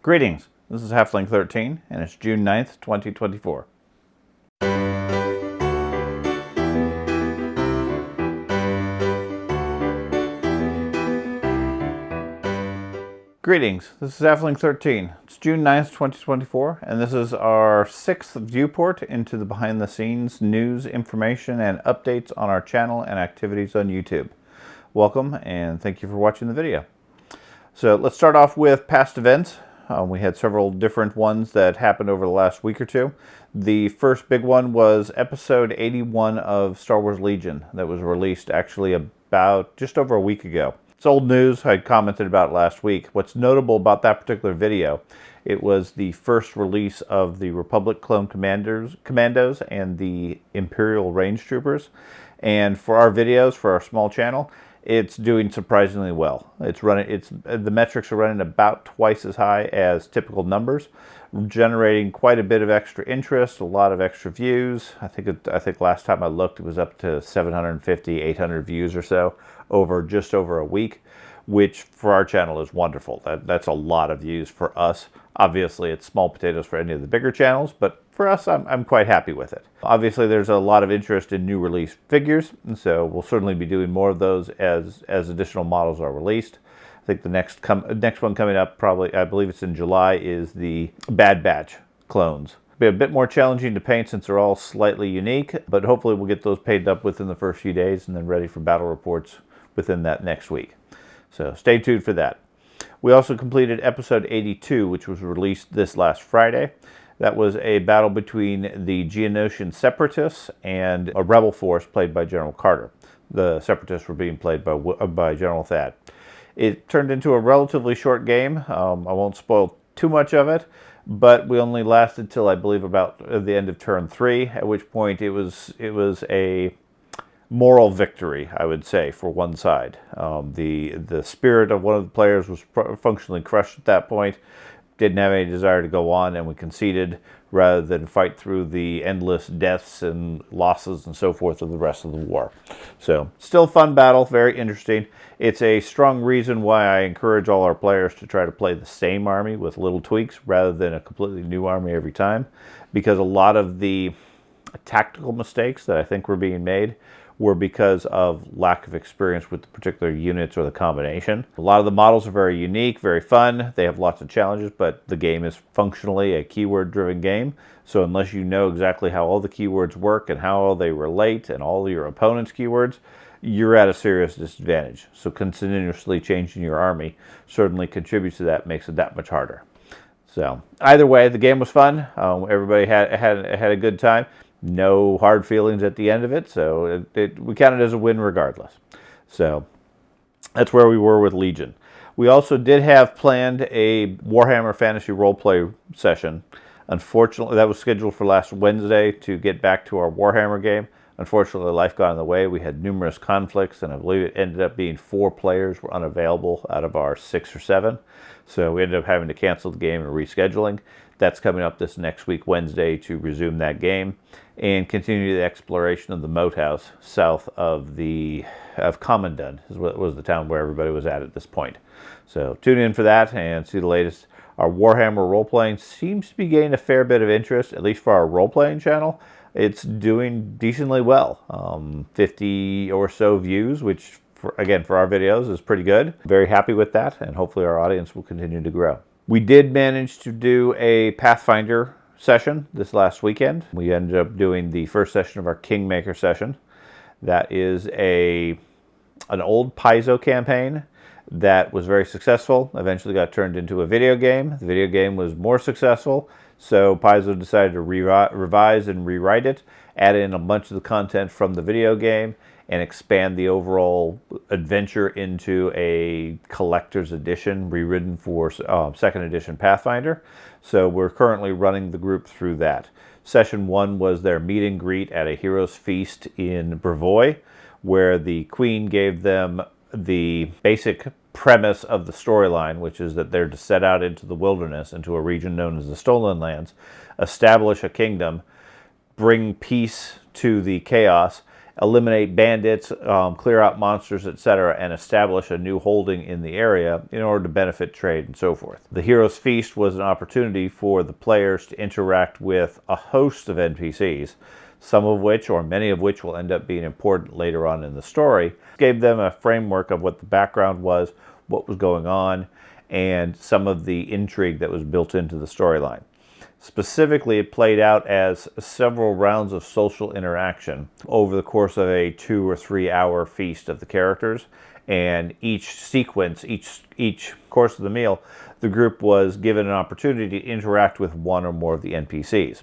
Greetings, this is Halfling 13, and it's June 9th, 2024. Greetings, this is Halfling 13. It's June 9th, 2024, and this is our 6th viewport into the behind-the-scenes news, information, and updates on our channel and activities on YouTube. Welcome, and thank you for watching the video. So let's start off with past events. We had several different ones that happened over the last week or two. The first big one was episode 81 of Star Wars Legion that was released actually about just over a week ago. It's old news. I commented about it last week. What's notable about that particular video, it was the first release of the Republic Clone Commandos and the Imperial Range Troopers. And for our videos, for our small channel, it's doing surprisingly well. The metrics are running about twice as high as typical numbers, generating quite a bit of extra interest, a lot of extra views. I think last time I looked, it was up to 750, 800 views or so over just over a week, which for our channel is wonderful. That's a lot of views for us. Obviously, it's small potatoes for any of the bigger channels, but for us, I'm quite happy with it. Obviously, there's a lot of interest in new release figures, and so we'll certainly be doing more of those as additional models are released. I think the next one coming up, probably, I believe it's in July, is the Bad Batch clones. Be a bit more challenging to paint since they're all slightly unique, but hopefully we'll get those painted up within the first few days and then ready for battle reports within that next week. So stay tuned for that. We also completed episode 82, which was released this last Friday. That was a battle between the Geonosian Separatists and a rebel force played by General Carter. The Separatists were being played by General Thad. It turned into a relatively short game. I won't spoil too much of it, but we only lasted till I believe about the end of turn 3, at which point it was a moral victory, I would say, for one side. The spirit of one of the players was functionally crushed at that point. Didn't have any desire to go on, and we conceded rather than fight through the endless deaths and losses and so forth of the rest of the war. So, still a fun battle, very interesting. It's a strong reason why I encourage all our players to try to play the same army with little tweaks rather than a completely new army every time, because a lot of the tactical mistakes that I think were being made were because of lack of experience with the particular units or the combination. A lot of the models are very unique, very fun. They have lots of challenges, but the game is functionally a keyword-driven game. So unless you know exactly how all the keywords work and how they relate and all your opponent's keywords, you're at a serious disadvantage. So continuously changing your army certainly contributes to that, makes it that much harder. So either way, the game was fun. Everybody had a good time. No hard feelings at the end of it, so we count it as a win regardless. So that's where we were with Legion. We also did have planned a Warhammer Fantasy Roleplay session. Unfortunately, that was scheduled for last Wednesday to get back to our Warhammer game. Unfortunately, life got in the way. We had numerous conflicts, and I believe it ended up being 4 players were unavailable out of our 6 or 7. So we ended up having to cancel the game and rescheduling. That's coming up this next week, Wednesday, to resume that game and continue the exploration of the moat house south of Commandant, is what was the town where everybody was at this point. So tune in for that and see the latest. Our Warhammer role-playing seems to be gaining a fair bit of interest, at least for our role-playing channel. It's doing decently well. 50 or so views, which, for our videos, is pretty good. Very happy with that, and hopefully our audience will continue to grow. We did manage to do a Pathfinder session this last weekend. We ended up doing the first session of our Kingmaker session. That is an old Paizo campaign that was very successful. Eventually got turned into a video game. The video game was more successful, so Paizo decided to revise and rewrite it, add in a bunch of the content from the video game, and expand the overall adventure into a collector's edition, rewritten for 2nd edition Pathfinder. So we're currently running the group through that. Session 1 was their meet and greet at a hero's feast in Brevoy, where the Queen gave them the basic premise of the storyline, which is that they're to set out into the wilderness, into a region known as the Stolen Lands, establish a kingdom, bring peace to the chaos, eliminate bandits, clear out monsters, etc., and establish a new holding in the area in order to benefit trade and so forth. The Hero's Feast was an opportunity for the players to interact with a host of NPCs, some of which, or many of which, will end up being important later on in the story. It gave them a framework of what the background was, what was going on, and some of the intrigue that was built into the storyline. Specifically, it played out as several rounds of social interaction over the course of a 2 or 3 hour feast of the characters. And each sequence, each course of the meal, the group was given an opportunity to interact with one or more of the NPCs.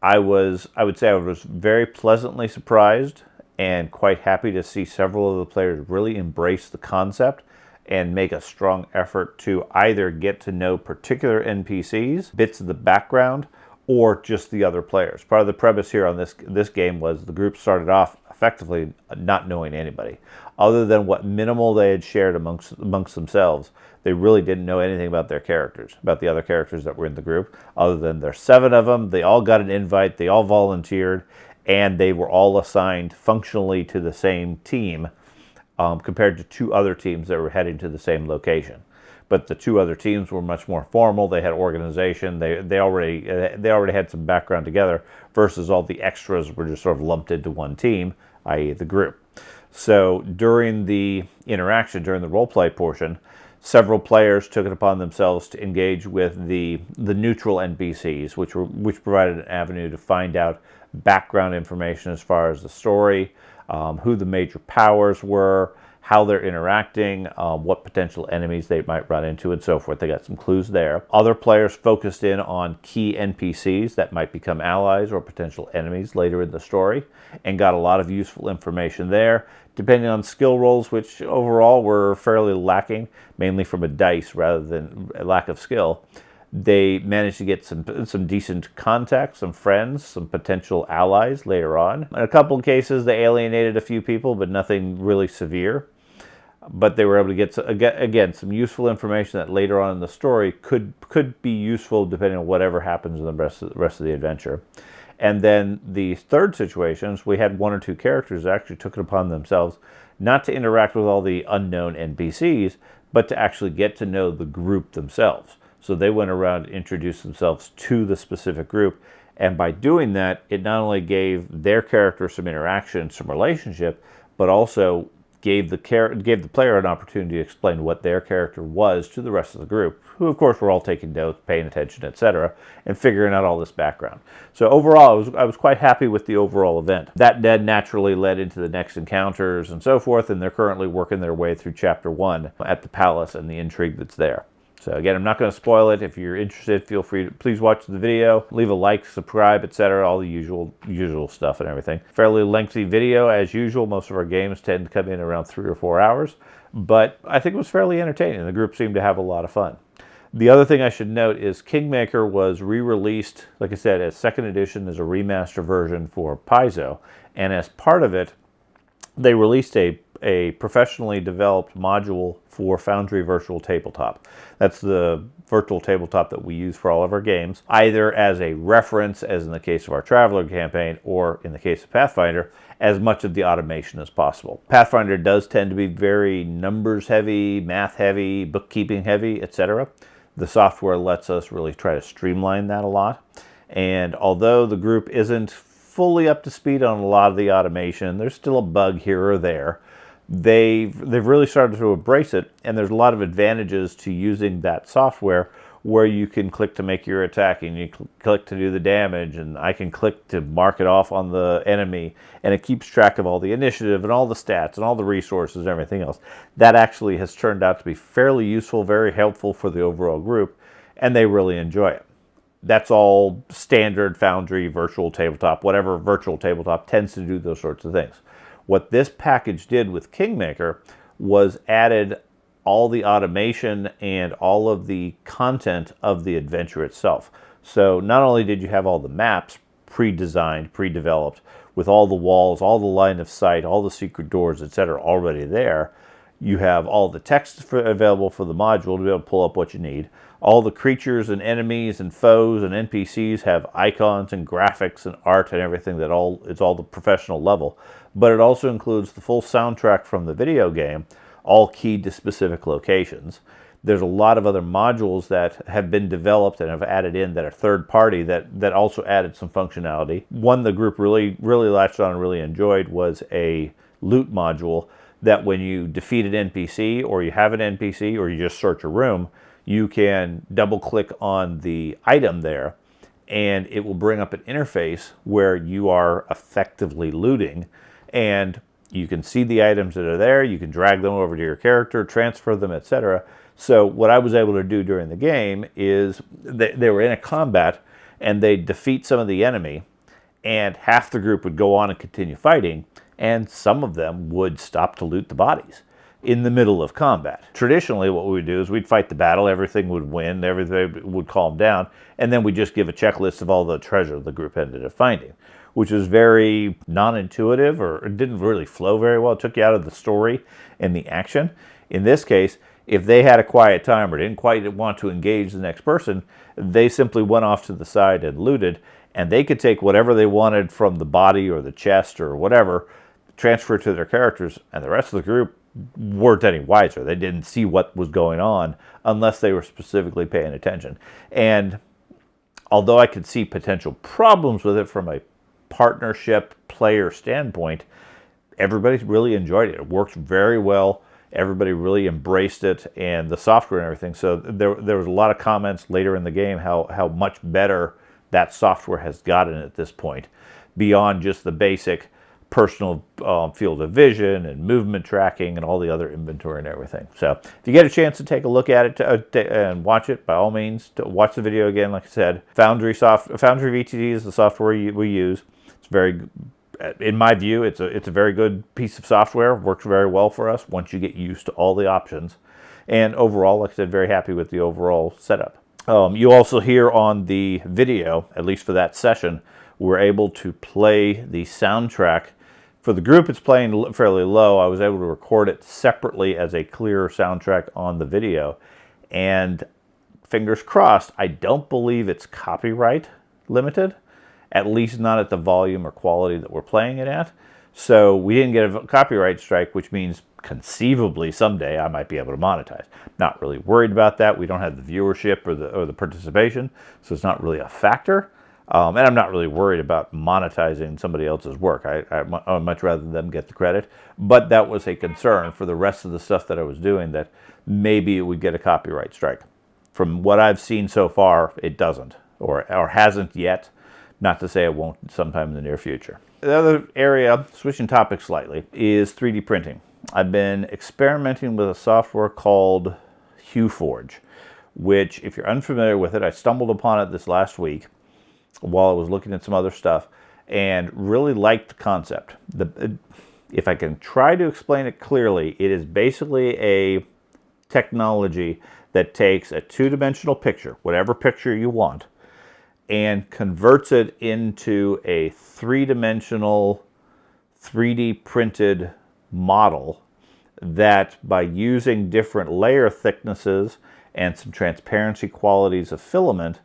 I would say I was very pleasantly surprised and quite happy to see several of the players really embrace the concept and make a strong effort to either get to know particular NPCs, bits of the background, or just the other players. Part of the premise here on this game was the group started off effectively not knowing anybody. Other than what minimal they had shared amongst themselves, they really didn't know anything about their characters, about the other characters that were in the group, other than there's 7 of them, they all got an invite, they all volunteered, and they were all assigned functionally to the same team, compared to 2 other teams that were heading to the same location. But the 2 other teams were much more formal. They had organization. They already had some background together, versus all the extras were just sort of lumped into one team, i.e. the group. So during the interaction, during the roleplay portion, several players took it upon themselves to engage with the neutral NPCs, which provided an avenue to find out background information as far as the story, who the major powers were, how they're interacting, what potential enemies they might run into, and so forth. They got some clues there. Other players focused in on key NPCs that might become allies or potential enemies later in the story, and got a lot of useful information there, depending on skill rolls, which overall were fairly lacking, mainly from a dice rather than a lack of skill. They managed to get some decent contacts, some friends, some potential allies later on. In a couple of cases, they alienated a few people, but nothing really severe. But they were able to get, again, some useful information that later on in the story could be useful depending on whatever happens in the rest of the adventure. And then the third situation is we had 1 or 2 characters that actually took it upon themselves not to interact with all the unknown NPCs, but to actually get to know the group themselves. So they went around and introduced themselves to the specific group, and by doing that, it not only gave their character some interaction, some relationship, but also gave the player an opportunity to explain what their character was to the rest of the group, who of course were all taking notes, paying attention, etc., and figuring out all this background. So overall, I was quite happy with the overall event. That then naturally led into the next encounters and so forth, and they're currently working their way through Chapter 1 at the palace and the intrigue that's there. So again, I'm not going to spoil it. If you're interested, feel free to please watch the video, leave a like, subscribe, etc., all the usual stuff and everything. Fairly lengthy video as usual. Most of our games tend to come in around 3 or 4 hours, but I think it was fairly entertaining. The group seemed to have a lot of fun. The other thing I should note is Kingmaker was re-released, like I said, as 2nd edition as a remaster version for Paizo, and as part of it, they released a professionally developed module for Foundry Virtual Tabletop. That's the virtual tabletop that we use for all of our games, either as a reference, as in the case of our Traveler campaign, or in the case of Pathfinder, as much of the automation as possible. Pathfinder does tend to be very numbers heavy, math heavy, bookkeeping heavy, etc. The software lets us really try to streamline that a lot. And although the group isn't fully up to speed on a lot of the automation, there's still a bug here or there. They've really started to embrace it, and there's a lot of advantages to using that software where you can click to make your attack, and you click to do the damage, and I can click to mark it off on the enemy, and it keeps track of all the initiative and all the stats and all the resources and everything else. That actually has turned out to be fairly useful, very helpful for the overall group, and they really enjoy it. That's all standard Foundry, virtual tabletop, whatever virtual tabletop tends to do those sorts of things. What this package did with Kingmaker was added all the automation and all of the content of the adventure itself. So not only did you have all the maps pre-designed, pre-developed, with all the walls, all the line of sight, all the secret doors, etc. already there, you have all the text available for the module to be able to pull up what you need, All the creatures and enemies and foes and NPCs have icons and graphics and art and everything it's all the professional level. But it also includes the full soundtrack from the video game, all keyed to specific locations. There's a lot of other modules that have been developed and have added in that are third party that also added some functionality. One the group really latched on and really enjoyed was a loot module that when you defeat an NPC or you have an NPC or you just search a room, you can double click on the item there and it will bring up an interface where you are effectively looting, and you can see the items that are there, you can drag them over to your character, transfer them, etc. So what I was able to do during the game is they were in a combat and they'd defeat some of the enemy, and half the group would go on and continue fighting, and some of them would stop to loot the bodies in the middle of combat. Traditionally, what we would do is we'd fight the battle, everything would win, everything would calm down, and then we'd just give a checklist of all the treasure the group ended up finding, which was very non-intuitive, or it didn't really flow very well. It took you out of the story and the action. In this case, if they had a quiet time or didn't quite want to engage the next person, they simply went off to the side and looted, and they could take whatever they wanted from the body or the chest or whatever, transfer it to their characters, and the rest of the group weren't any wiser. They didn't see what was going on unless they were specifically paying attention. And although I could see potential problems with it from a partnership player standpoint, everybody really enjoyed it. It worked very well. Everybody really embraced it, and the software and everything. So there was a lot of comments later in the game how much better that software has gotten at this point, beyond just the basic personal field of vision and movement tracking and all the other inventory and everything. So if you get a chance to take a look at it and watch it, by all means, watch the video again. Like I said, Foundry VTT is the software we use. It's very, in my view, it's a very good piece of software. Works very well for us once you get used to all the options. And overall, like I said, very happy with the overall setup. You also hear on the video, at least for that session, we're able to play the soundtrack. For the group, it's playing fairly low. I was able to record it separately as a clearer soundtrack on the video. And fingers crossed, I don't believe it's copyright limited, at least not at the volume or quality that we're playing it at. So we didn't get a copyright strike, which means conceivably someday I might be able to monetize. Not really worried about that. We don't have the viewership or the participation, so it's not really a factor. And I'm not really worried about monetizing somebody else's work. I would much rather them get the credit. But that was a concern for the rest of the stuff that I was doing, that maybe it would get a copyright strike. From what I've seen so far, it doesn't, or hasn't yet. Not to say it won't sometime in the near future. The other area, switching topics slightly, is 3D printing. I've been experimenting with a software called Viewport, which, if you're unfamiliar with it, I stumbled upon it this last week while I was looking at some other stuff and really liked the concept. If I can try to explain it clearly, it is basically a technology that takes a two-dimensional picture, whatever picture you want, and converts it into a three-dimensional 3D printed model that, by using different layer thicknesses and some transparency qualities of filament,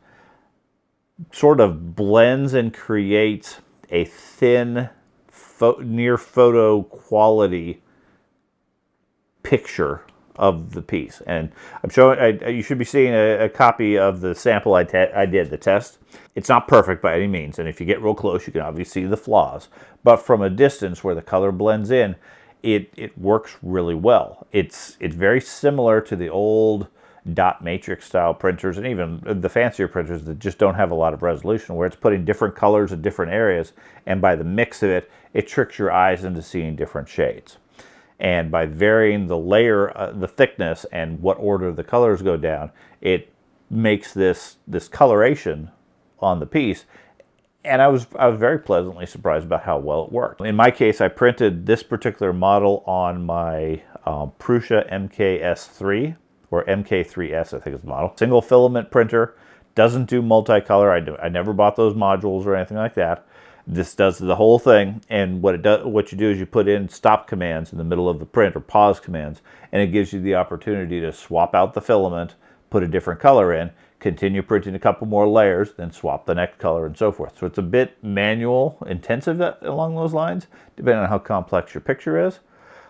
sort of blends and creates a thin, near photo quality picture of the piece. And I'm showing, you should be seeing a copy of the sample I did, the test. It's not perfect by any means, and if you get real close, you can obviously see the flaws. But from a distance where the color blends in, it works really well. It's very similar to the old dot matrix style printers, and even the fancier printers that just don't have a lot of resolution, where it's putting different colors in different areas, and by the mix of it, it tricks your eyes into seeing different shades. And by varying the layer, the thickness, and what order the colors go down, it makes this coloration on the piece. And I was very pleasantly surprised about how well it worked. In my case, I printed this particular model on my Prusa MKS3, or MK3S, I think is the model. Single filament printer, doesn't do multicolor. I never bought those modules or anything like that. This does the whole thing, and what you do is you put in stop commands in the middle of the print, or pause commands, and it gives you the opportunity to swap out the filament, put a different color in, continue printing a couple more layers, then swap the next color and so forth. So it's a bit manual intensive along those lines, depending on how complex your picture is,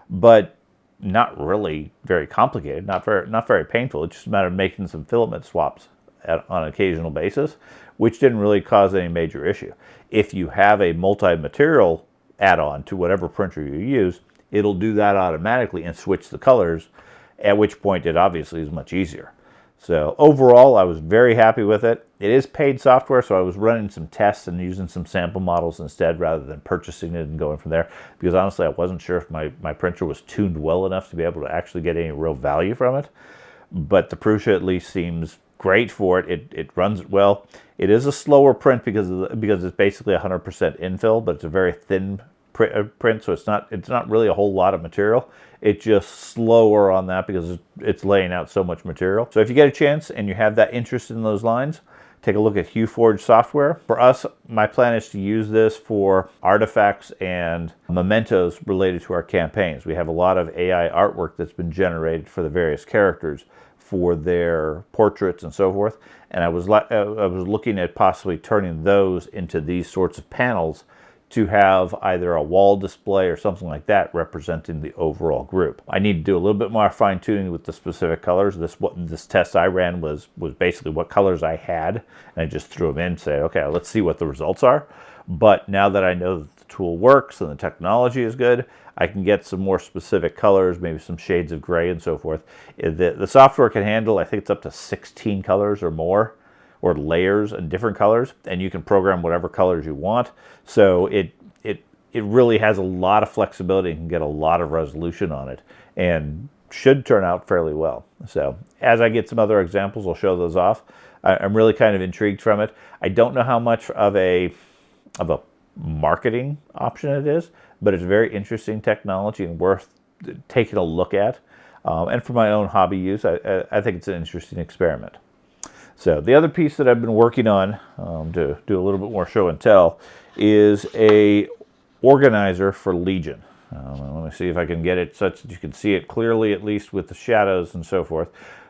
but not really very complicated, not very painful. It's just a matter of making some filament swaps on an occasional basis, which didn't really cause any major issue. If you have a multi-material add-on to whatever printer you use, it'll do that automatically and switch the colors, at which point it obviously is much easier. So overall, I was very happy with it. It is paid software, so I was running some tests and using some sample models instead rather than purchasing it and going from there, because honestly I wasn't sure if my printer was tuned well enough to be able to actually get any real value from it. But the Prusa at least seems great for it. It runs it well. It is a slower print because it's basically 100% infill, but it's a very thin print, so it's not really a whole lot of material. It's just slower on that because it's laying out so much material. So if you get a chance and you have that interest in those lines, take a look at HueForge software. For us, my plan is to use this for artifacts and mementos related to our campaigns. We have a lot of AI artwork that's been generated for the various characters for their portraits and so forth. And I was looking at possibly turning those into these sorts of panels to have either a wall display or something like that representing the overall group. I need to do a little bit more fine tuning with the specific colors. This test I ran was basically what colors I had, and I just threw them in and said, okay, let's see what the results are. But now that I know that the tool works and the technology is good, I can get some more specific colors, maybe some shades of gray and so forth. The software can handle, I think it's up to 16 colors or more, or layers and different colors, and you can program whatever colors you want. So it really has a lot of flexibility and can get a lot of resolution on it, and should turn out fairly well. So as I get some other examples, I'll show those off. I'm really kind of intrigued from it. I don't know how much of a marketing option it is, but it's very interesting technology and worth taking a look at. And for my own hobby use, I think it's an interesting experiment. So the other piece that I've been working on to do a little bit more show and tell is a organizer for Legion. Let me see if I can get it such that you can see it clearly, at least with the shadows and so forth.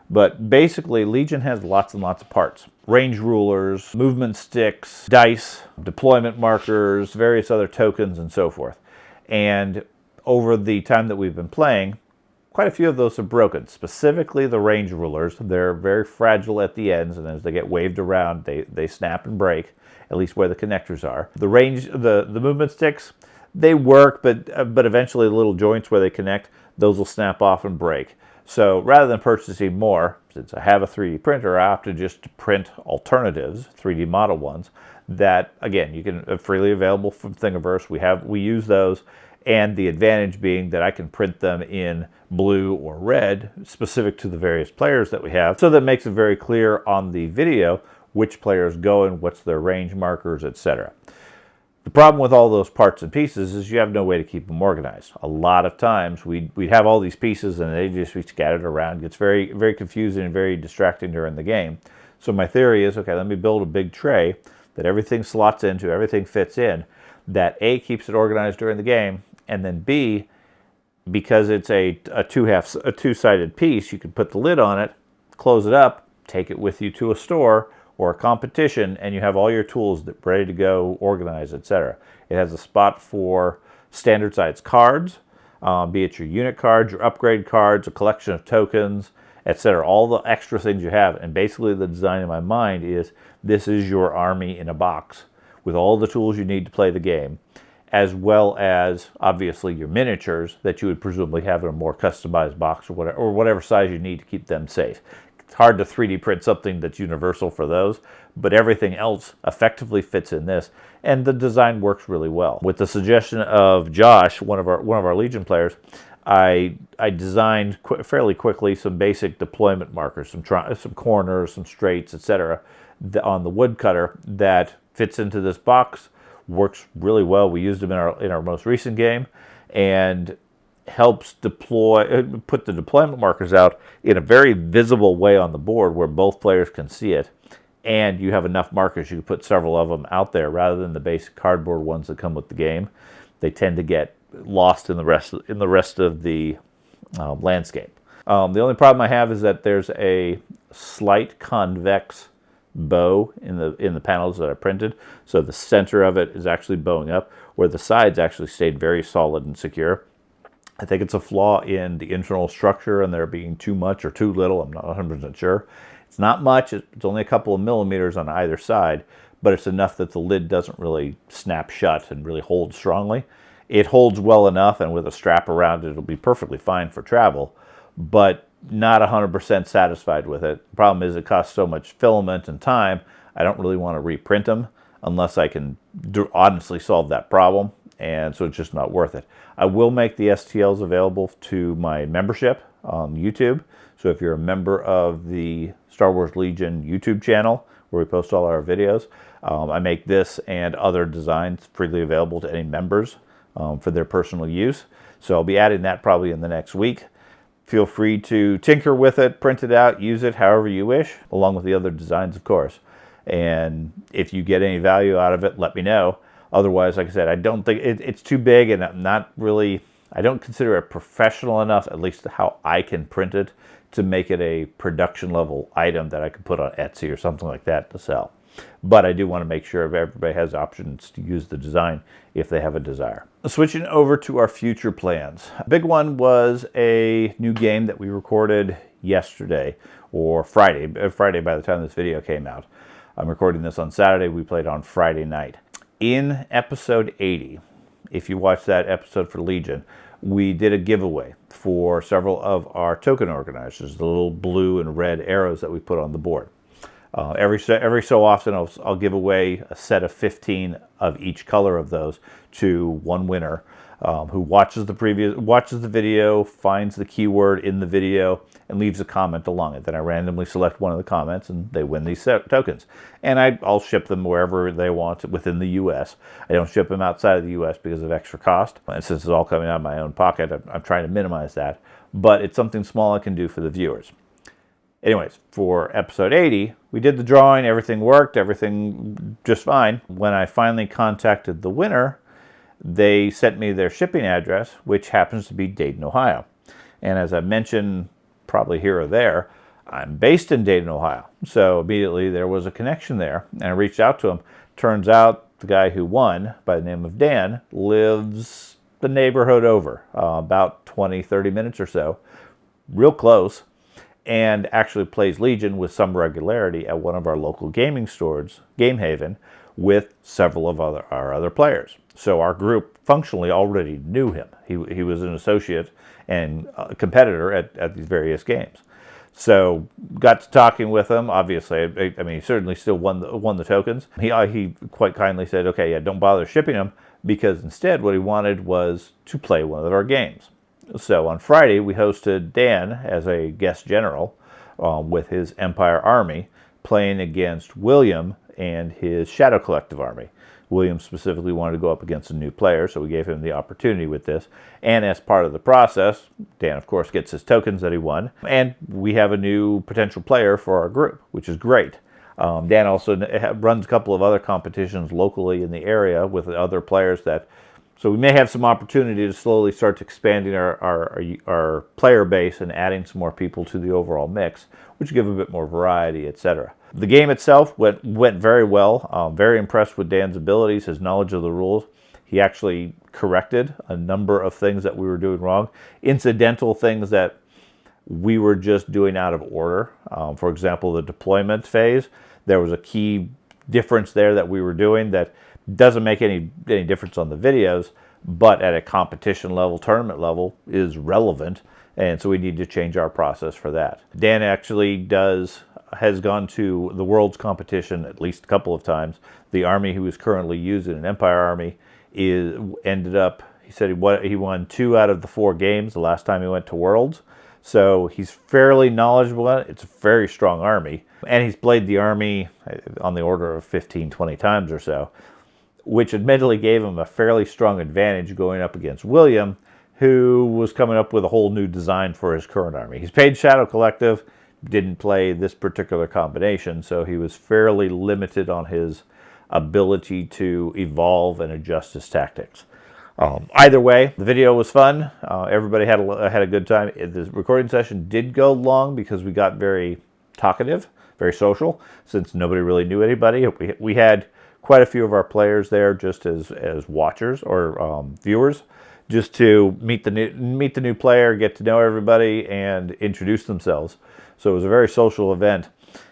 But basically, Legion has lots and lots of parts. Range rulers, movement sticks, dice, deployment markers, various other tokens, and so forth. And over the time that we've been playing, quite a few of those are broken, specifically the range rulers. They're very fragile at the ends, and as they get waved around, they snap and break, at least where the connectors are. The movement sticks, they work, but eventually the little joints where they connect, those will snap off and break. So rather than purchasing more, since I have a 3D printer, I opted just to print alternatives, 3D model ones, that, again, you can freely available from Thingiverse. We use those. And the advantage being that I can print them in blue or red, specific to the various players that we have. So that makes it very clear on the video which players go and what's their range markers, etc. The problem with all those parts and pieces is you have no way to keep them organized. A lot of times we'd have all these pieces and they just be scattered around. It gets very, very confusing and very distracting during the game. So my theory is, okay, let me build a big tray that everything slots into, everything fits in, that A, keeps it organized during the game, and then B, because it's a two-sided piece, you can put the lid on it, close it up, take it with you to a store or a competition, and you have all your tools ready to go, organized, etc. It has a spot for standard size cards, be it your unit cards, your upgrade cards, a collection of tokens, etc. All the extra things you have. And basically the design in my mind is this is your army in a box with all the tools you need to play the game, as well as obviously your miniatures that you would presumably have in a more customized box or whatever size you need to keep them safe. It's hard to 3D print something that's universal for those, but everything else effectively fits in this, and the design works really well. With the suggestion of Josh, one of our Legion players, I designed fairly quickly some basic deployment markers, some corners, some straights, etc. on the woodcutter that fits into this box. Works really well. We used them in our most recent game, and helps put the deployment markers out in a very visible way on the board where both players can see it, and you have enough markers you can put several of them out there rather than the basic cardboard ones that come with the game. They tend to get lost in the rest of the landscape. The only problem I have is that there's a slight convex bow in the panels that I printed, so the center of it is actually bowing up, where the sides actually stayed very solid and secure. I think it's a flaw in the internal structure and there being too much or too little. I'm not 100% sure. It's not much. It's only a couple of millimeters on either side, but it's enough that the lid doesn't really snap shut and really hold strongly. It holds well enough, and with a strap around it, it'll be perfectly fine for travel, but not 100% satisfied with it. The problem is it costs so much filament and time, I don't really want to reprint them unless I can honestly solve that problem, and so it's just not worth it. I will make the STLs available to my membership on YouTube, so if you're a member of the Star Wars Legion YouTube channel, where we post all our videos, I make this and other designs freely available to any members for their personal use. So I'll be adding that probably in the next week. Feel free to tinker with it, print it out, use it however you wish, along with the other designs, of course. And if you get any value out of it, let me know. Otherwise, like I said, I don't think it's too big, and I'm not really, I don't consider it professional enough, at least how I can print it, to make it a production level item that I can put on Etsy or something like that to sell. But I do want to make sure everybody has options to use the design if they have a desire. Switching over to our future plans. A big one was a new game that we recorded yesterday, or Friday by the time this video came out. I'm recording this on Saturday. We played on Friday night. In episode 80, if you watch that episode for Legion, we did a giveaway for several of our token organizers, the little blue and red arrows that we put on the board. Every so often, I'll give away a set of 15 of each color of those to one winner who watches the video, finds the keyword in the video, and leaves a comment along it. Then I randomly select one of the comments, and they win these tokens. And I'll ship them wherever they want within the U.S. I don't ship them outside of the U.S. because of extra cost. And since it's all coming out of my own pocket, I'm trying to minimize that. But it's something small I can do for the viewers. Anyways, for episode 80, we did the drawing, everything worked, everything just fine. When I finally contacted the winner, they sent me their shipping address, which happens to be Dayton, Ohio. And as I mentioned, probably here or there, I'm based in Dayton, Ohio. So immediately there was a connection there, and I reached out to him. Turns out the guy who won, by the name of Dan, lives the neighborhood over, about 20, 30 minutes or so, real close, and actually plays Legion with some regularity at one of our local gaming stores, Game Haven, with several of our other players. So our group functionally already knew him. He was an associate and a competitor at these various games. So got to talking with him. Obviously, I mean, he certainly still won the tokens. He quite kindly said, okay, yeah, don't bother shipping them, because instead what he wanted was to play one of our games. So on Friday, we hosted Dan as a guest general with his Empire army, playing against William and his Shadow Collective army. William specifically wanted to go up against a new player, so we gave him the opportunity with this. And as part of the process, Dan, of course, gets his tokens that he won. And we have a new potential player for our group, which is great. Dan also runs a couple of other competitions locally in the area with other players so we may have some opportunity to slowly start expanding our player base and adding some more people to the overall mix, which give a bit more variety, etc. The game itself went very well. Very impressed with Dan's abilities, his knowledge of the rules. He actually corrected a number of things that we were doing wrong, incidental things that we were just doing out of order. For example, the deployment phase, there was a key difference there that we were doing that doesn't make any difference on the videos, but at a competition level, tournament level, is relevant, and so we need to change our process for that. Dan actually has gone to the World's competition at least a couple of times. The army he was currently using, an Empire army, ended up, he said he won 2 out of the 4 games the last time he went to Worlds. So he's fairly knowledgeable in it. It's a very strong army. And he's played the army on the order of 15, 20 times or so, which admittedly gave him a fairly strong advantage going up against William, who was coming up with a whole new design for his current army. He's paid Shadow Collective, didn't play this particular combination, so he was fairly limited on his ability to evolve and adjust his tactics. Either way, the video was fun. Everybody had a good time. The recording session did go long because we got very talkative, very social, since nobody really knew anybody. We had quite a few of our players there just as watchers or viewers, just to meet the new player, get to know everybody, and introduce themselves. So it was a very social event.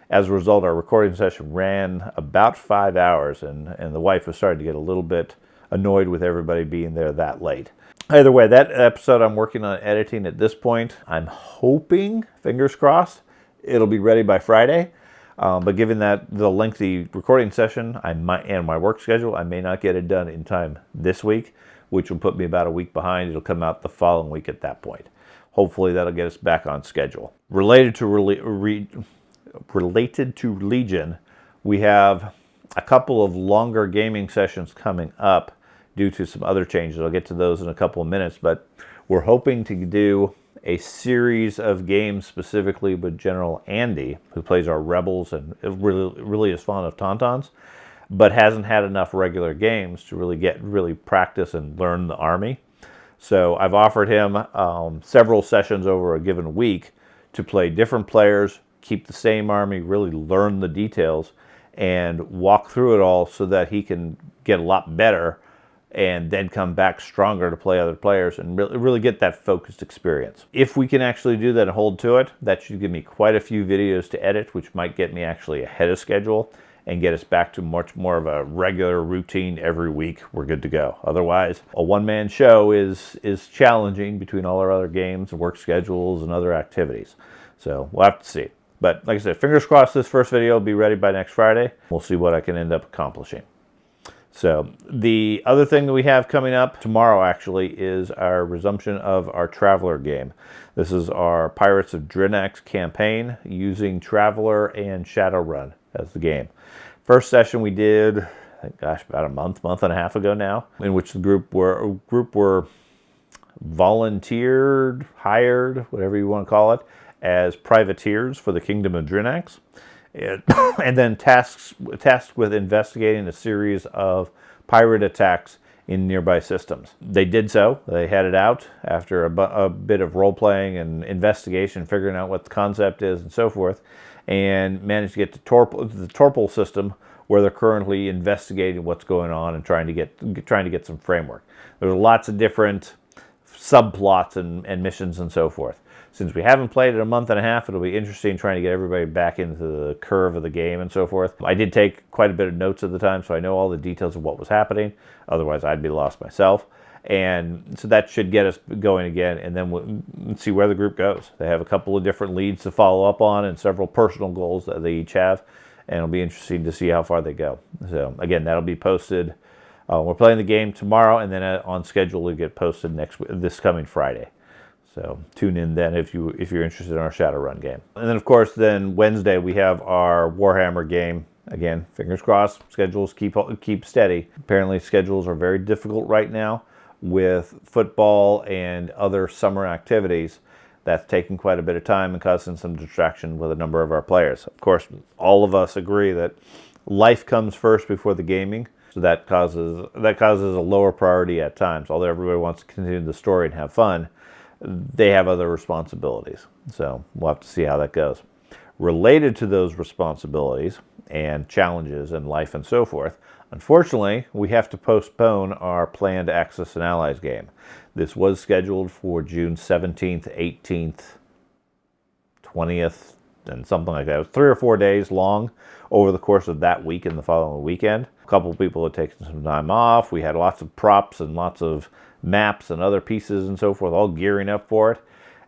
As a result, our recording session ran about 5 hours, and the wife was starting to get a little bit annoyed with everybody being there that late. Either way, that episode I'm working on editing at this point. I'm hoping, fingers crossed, it'll be ready by Friday. But given that the lengthy recording session and my work schedule, I may not get it done in time this week, which will put me about a week behind. It'll come out the following week at that point. Hopefully that'll get us back on schedule. Related to Legion, we have a couple of longer gaming sessions coming up due to some other changes. I'll get to those in a couple of minutes, but we're hoping to do a series of games specifically with General Andy, who plays our rebels and really is fond of Tauntauns, but hasn't had enough regular games to really practice and learn the army. So I've offered him several sessions over a given week to play different players, keep the same army, really learn the details, and walk through it all so that he can get a lot better and then come back stronger to play other players and really get that focused experience. If we can actually do that and hold to it, that should give me quite a few videos to edit, which might get me actually ahead of schedule and get us back to much more of a regular routine every week. We're good to go. Otherwise, a one-man show is challenging between all our other games, work schedules, and other activities. So we'll have to see. But like I said, fingers crossed this first video will be ready by next Friday. We'll see what I can end up accomplishing. So the other thing that we have coming up tomorrow actually is our resumption of our Traveler game. This is our Pirates of Drinax campaign using Traveler and Shadowrun as the game. First session we did, I think, about a month and a half ago now, in which the group were volunteered, hired, whatever you want to call it, as privateers for the Kingdom of Drinax. And then tasked with investigating a series of pirate attacks in nearby systems. They did so. They headed out after a bit of role-playing and investigation, figuring out what the concept is and so forth, and managed to get to the Torpal system, where they're currently investigating what's going on and trying to get some framework. There's lots of different subplots and missions and so forth. Since we haven't played it a month and a half, it'll be interesting trying to get everybody back into the curve of the game and so forth. I did take quite a bit of notes at the time, so I know all the details of what was happening. Otherwise, I'd be lost myself. And so that should get us going again, and then we'll see where the group goes. They have a couple of different leads to follow up on and several personal goals that they each have, and it'll be interesting to see how far they go. So again, that'll be posted. We're playing the game tomorrow, and then on schedule to get posted this coming Friday. So tune in then if you're interested in our Shadowrun game. And then of course, then Wednesday we have our Warhammer game. Again, fingers crossed, schedules keep steady. Apparently schedules are very difficult right now with football and other summer activities. That's taking quite a bit of time and causing some distraction with a number of our players. Of course, all of us agree that life comes first before the gaming. So that causes a lower priority at times. Although everybody wants to continue the story and have fun, they have other responsibilities. So we'll have to see how that goes. Related to those responsibilities and challenges in life and so forth, unfortunately, we have to postpone our planned Axis&Allies game. This was scheduled for June 17th, 18th, 20th, and something like that. It was 3 or 4 days long over the course of that week and the following weekend. A couple of people had taken some time off. We had lots of props and lots of maps and other pieces and so forth, all gearing up for it.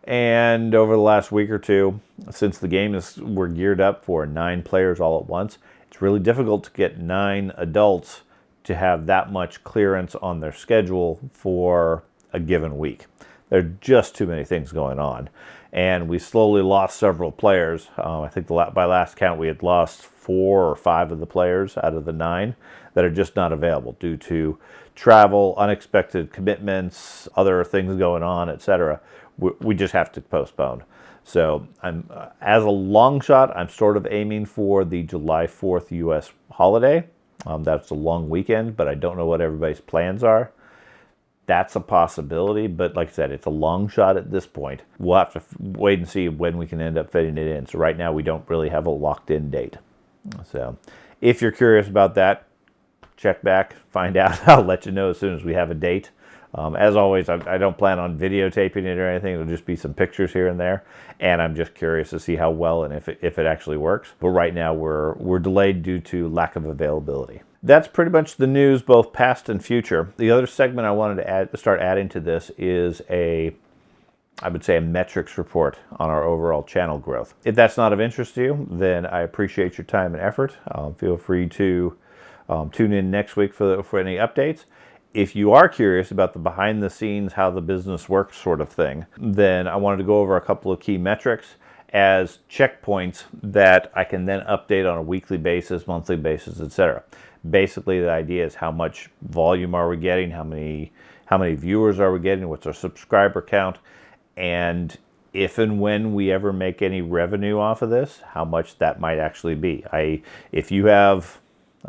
And over the last week or two, since the game we're geared up for 9 players all at once, it's really difficult to get 9 adults to have that much clearance on their schedule for a given week. There are just too many things going on. And we slowly lost several players. I think by last count we had lost 4 or 5 of the players out of the 9 that are just not available due to travel, unexpected commitments, other things going on, etc. We just have to postpone. So as a long shot, I'm sort of aiming for the July 4th U.S. holiday. That's a long weekend, but I don't know what everybody's plans are. That's a possibility, but like I said, it's a long shot at this point. We'll have to wait and see when we can end up fitting it in. So right now we don't really have a locked-in date. So if you're curious about that, check back, find out. I'll let you know as soon as we have a date. As always, I don't plan on videotaping it or anything. It'll just be some pictures here and there. And I'm just curious to see how well and if it actually works. But right now we're delayed due to lack of availability. That's pretty much the news, both past and future. The other segment I wanted to start adding to this is I would say a metrics report on our overall channel growth. If that's not of interest to you, then I appreciate your time and effort. Feel free to tune in next week for any updates. If you are curious about the behind the scenes, how the business works sort of thing, then I wanted to go over a couple of key metrics as checkpoints that I can then update on a weekly basis, monthly basis, etc. Basically, the idea is how much volume are we getting, how many viewers are we getting, what's our subscriber count, and if and when we ever make any revenue off of this, how much that might actually be. If you have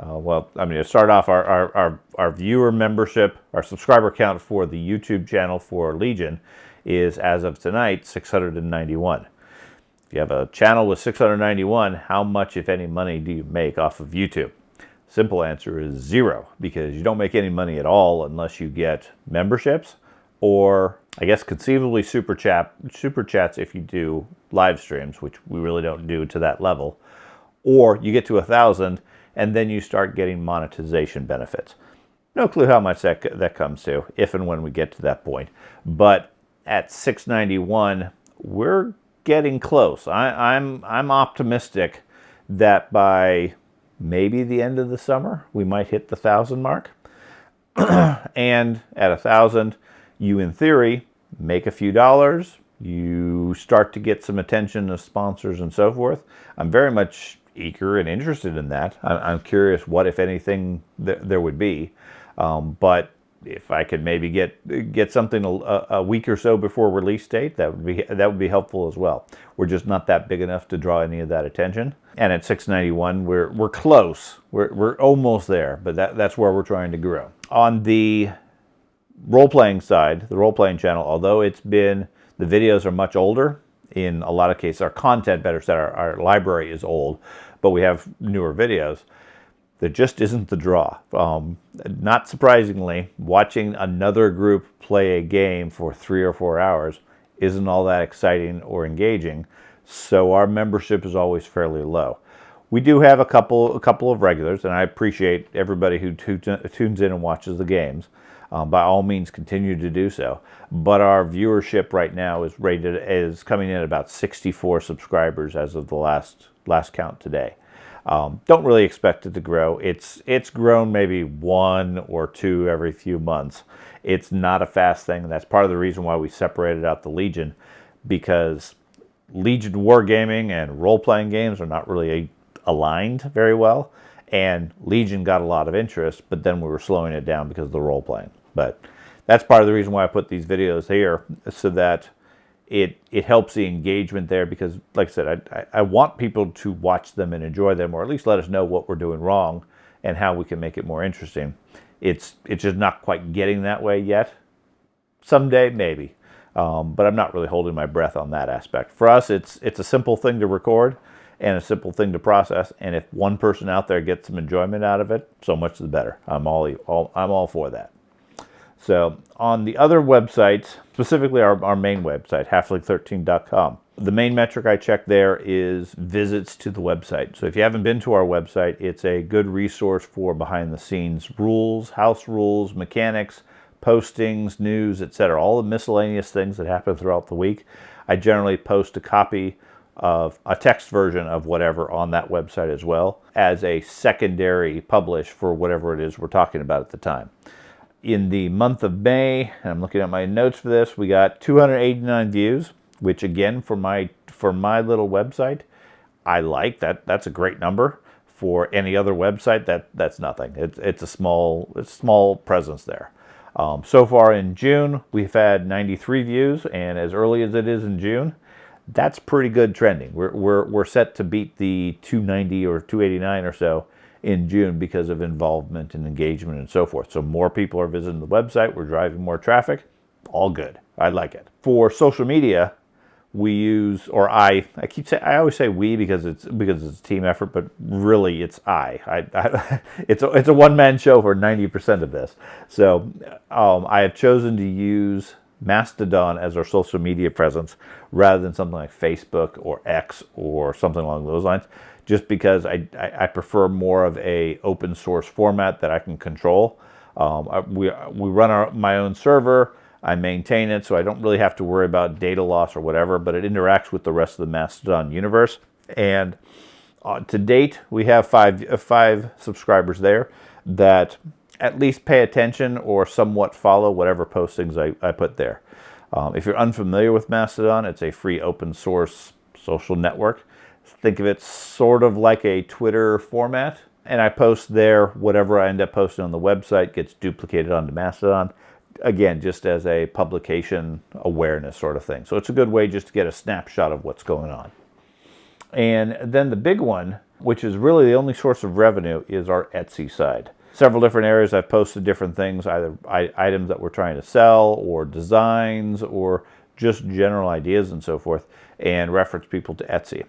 well, I'm going to start off our viewer membership, our subscriber count for the YouTube channel for Legion is, as of tonight, 691. If you have a channel with 691, how much, if any, money do you make off of YouTube? Simple answer is 0, because you don't make any money at all unless you get memberships or, I guess, conceivably super chats if you do live streams, which we really don't do to that level, or you get to 1,000 and then you start getting monetization benefits. No clue how much that comes to, if and when we get to that point. But at 691, we're getting close. I'm optimistic that by maybe the end of the summer, we might hit the 1,000 mark. And at 1,000, you, in theory, make a few dollars. You start to get some attention of sponsors and so forth. I'm very much eager and interested in that. I'm curious what, if anything, there would be. But if I could maybe get something a week or so before release date, that would be helpful as well. We're just not that big enough to draw any of that attention. And at 691, we're close. We're almost there, but that's where we're trying to grow. On the role-playing side, the role-playing channel, although the videos are much older, in a lot of cases, our content, better said, our library is old, but we have newer videos. There just isn't the draw. Not surprisingly, watching another group play a game for 3 or 4 hours isn't all that exciting or engaging, so our membership is always fairly low. We do have a couple of regulars, and I appreciate everybody who tunes in and watches the games. By all means, continue to do so. But our viewership right now is coming in at about 64 subscribers as of the last count today. Don't really expect it to grow. It's grown maybe 1 or 2 every few months. It's not a fast thing. That's part of the reason why we separated out the Legion, because Legion wargaming and role-playing games are not really aligned very well. And Legion got a lot of interest, but then we were slowing it down because of the role-playing. But that's part of the reason why I put these videos here, so that it helps the engagement there, because, like I said, I want people to watch them and enjoy them, or at least let us know what we're doing wrong and how we can make it more interesting. It's just not quite getting that way yet. Someday, maybe. But I'm not really holding my breath on that aspect. For us, it's a simple thing to record and a simple thing to process, and if one person out there gets some enjoyment out of it, so much the better. I'm all for that. So on the other websites, specifically our main website, halfling13.com, the main metric I check there is visits to the website. So if you haven't been to our website, it's a good resource for behind the scenes rules, house rules, mechanics, postings, news, etc. All the miscellaneous things that happen throughout the week. I generally post a copy of a text version of whatever on that website as well, as a secondary publish for whatever it is we're talking about at the time. In the month of May, and I'm looking at my notes for this, we got 289 views, which again, for my little website, I like that. That's a great number. For any other website, that's nothing. It's a small presence there. So far in June, we've had 93 views, and as early as it is in June, That's pretty good trending. We're set to beat the 290 or 289 or so in June because of involvement and engagement and so forth. So more people are visiting the website. We're driving more traffic. All good. I like it. For social media, we use, or I always say we because it's a team effort, but really it's it's a one-man show for 90% of this. So I have chosen to use Mastodon as our social media presence rather than something like Facebook or X or something along those lines, just because I prefer more of a open source format that I can control. We run my own server. I maintain it, so I don't really have to worry about data loss or whatever, but it interacts with the rest of the Mastodon universe. And to date, we have five subscribers there that at least pay attention or somewhat follow whatever postings I put there. If you're unfamiliar with Mastodon, it's a free open source social network. Think of it sort of like a Twitter format. And I post there, whatever I end up posting on the website gets duplicated onto Mastodon. Again, just as a publication awareness sort of thing. So it's a good way just to get a snapshot of what's going on. And then the big one, which is really the only source of revenue, is our Etsy side. Several different areas I've posted different things, either items that we're trying to sell or designs or just general ideas and so forth, and reference people to Etsy.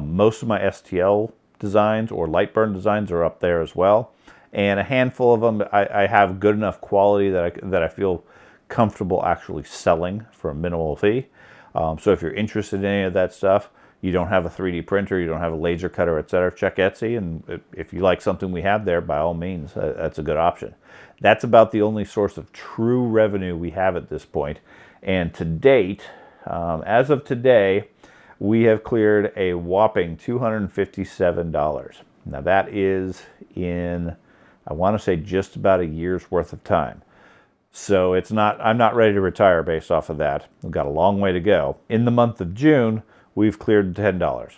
Most of my STL designs or Lightburn designs are up there as well. And a handful of them I have good enough quality that I feel comfortable actually selling for a minimal fee. So if you're interested in any of that stuff, you don't have a 3D printer, you don't have a laser cutter, etc., check Etsy. And if you like something we have there, by all means, that's a good option. That's about the only source of true revenue we have at this point. And to date, as of today, we have cleared a whopping $257. Now that is in, I want to say, just about a year's worth of time. So I'm not ready to retire based off of that. We've got a long way to go. In the month of June, we've cleared $10.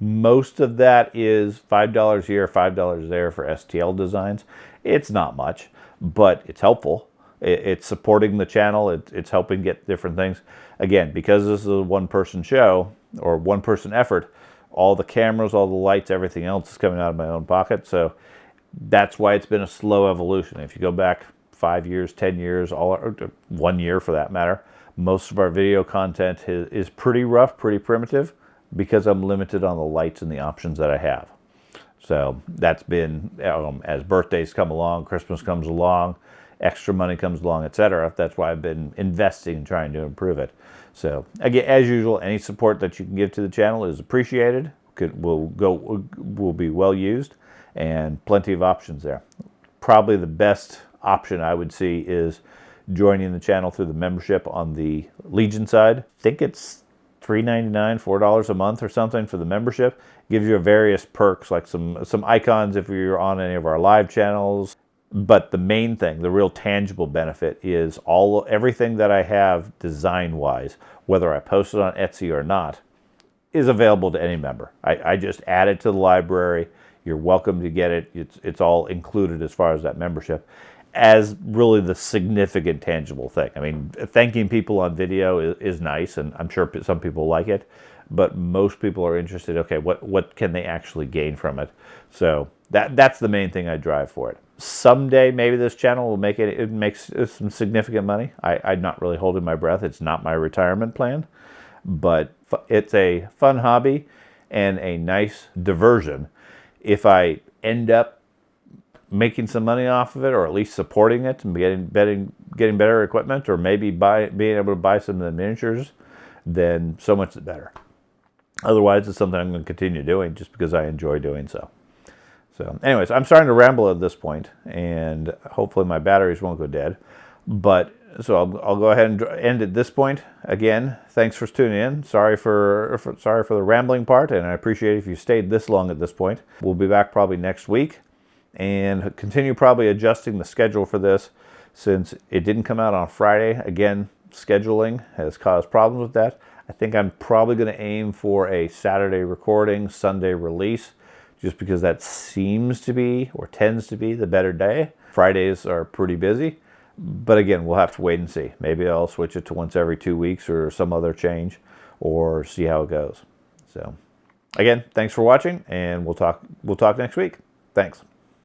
Most of that is $5 here, $5 there for STL designs. It's not much, but it's helpful. It's supporting the channel. It's helping get different things. Again, because this is a one-person show or one-person effort, all the cameras, all the lights, everything else is coming out of my own pocket. So that's why it's been a slow evolution. If you go back 5 years, 10 years, or 1 year for that matter, most of our video content is pretty rough, pretty primitive, because I'm limited on the lights and the options that I have. So that's been, as birthdays come along, Christmas comes along, extra money comes along, etc. That's why I've been investing and trying to improve it. So again, as usual, any support that you can give to the channel is appreciated. Will be well used, and plenty of options there. Probably the best option I would see is joining the channel through the membership on the Legion side. I think it's $3.99, $4 a month or something for the membership. Gives you various perks like some icons if you're on any of our live channels. But the main thing, the real tangible benefit, is everything that I have design-wise, whether I post it on Etsy or not, is available to any member. I just add it to the library. You're welcome to get it. It's all included as far as that membership, as really the significant tangible thing. I mean, thanking people on video is nice, and I'm sure some people like it, but most people are interested, okay, what can they actually gain from it? So that's the main thing I drive for it. Someday, maybe this channel will it makes some significant money. I'm not really holding my breath. It's not my retirement plan, but it's a fun hobby and a nice diversion. If I end up making some money off of it, or at least supporting it and getting better equipment, or maybe being able to buy some of the miniatures, then so much the better. Otherwise, it's something I'm going to continue doing just because I enjoy doing so. So anyways, I'm starting to ramble at this point, and hopefully my batteries won't go dead. But so I'll go ahead and end at this point. Again, thanks for tuning in. Sorry for the rambling part, and I appreciate if you stayed this long at this point. We'll be back probably next week and continue probably adjusting the schedule for this, since it didn't come out on Friday. Again, scheduling has caused problems with that. I think I'm probably going to aim for a Saturday recording, Sunday release, just because that seems to be, or tends to be, the better day. Fridays are pretty busy, but again, we'll have to wait and see. Maybe I'll switch it to once every 2 weeks or some other change, or see how it goes. So again, thanks for watching, and we'll talk next week. Thanks.